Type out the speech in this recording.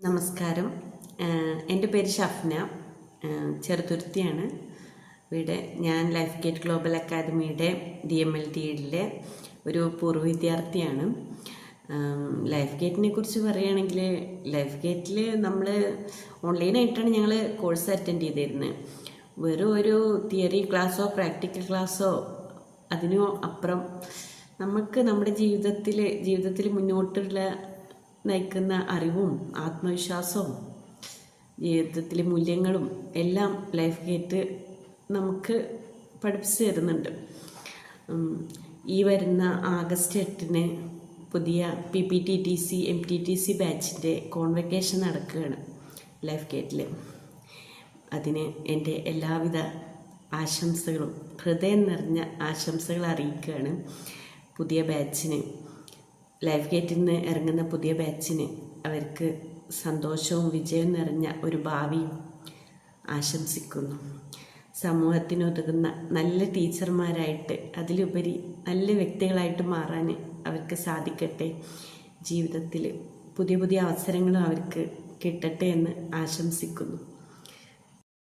നമസ്കാരം. എൻ്റെ പേര് ഷഫ്ന. ചെറുതുരുത്തിയാണ് വീട്. ഞാൻ ലൈഫ് ഗേറ്റ് ഗ്ലോബൽ അക്കാദമിയുടെ DMLTയിലെ ഒരു പൂർവ്വ വിദ്യാർത്ഥിയാണ്. ലൈഫ് ഗേറ്റിനെ കുറിച്ച് പറയുകയാണെങ്കിൽ, ലൈഫ് ഗേറ്റിൽ നമ്മൾ ഓൺലൈനായിട്ടാണ് ഞങ്ങൾ കോഴ്സ് അറ്റൻഡ് ചെയ്തിരുന്നത്. വെറും ഒരു തിയറി ക്ലാസ്സോ പ്രാക്ടിക്കൽ ക്ലാസ്സോ അതിനോ അപ്പുറം നമുക്ക് നമ്മുടെ ജീവിതത്തിൽ മുന്നോട്ടുള്ള നയിക്കുന്ന അറിവും ആത്മവിശ്വാസവും ജീവിതത്തിലെ മൂല്യങ്ങളും എല്ലാം ലൈഫ് ഗേറ്റ് നമുക്ക് പഠിപ്പിച്ചു തരുന്നുണ്ട്. ഈ വരുന്ന ആഗസ്റ്റ് 8-ന് പുതിയ PPTTC MTTC ബാച്ചിൻ്റെ കോൺവെക്കേഷൻ നടക്കുകയാണ് ലൈഫ് ഗേറ്റിൽ. അതിന് എൻ്റെ എല്ലാവിധ ആശംസകളും, ഹൃദയം നിറഞ്ഞ ആശംസകൾ അറിയിക്കുകയാണ്. പുതിയ ബാച്ചിന്, ലൈഫ് ഗേറ്റിൽ നിന്ന് ഇറങ്ങുന്ന പുതിയ ബാച്ചിന് അവർക്ക് സന്തോഷവും വിജയവും നിറഞ്ഞ ഒരു ഭാവിയും ആശംസിക്കുന്നു. സമൂഹത്തിനുതകുന്ന നല്ല ടീച്ചർമാരായിട്ട്, അതിലുപരി നല്ല വ്യക്തികളായിട്ട് മാറാൻ അവർക്ക് സാധിക്കട്ടെ. ജീവിതത്തിൽ പുതിയ പുതിയ അവസരങ്ങളും അവർക്ക് കിട്ടട്ടെ എന്ന് ആശംസിക്കുന്നു.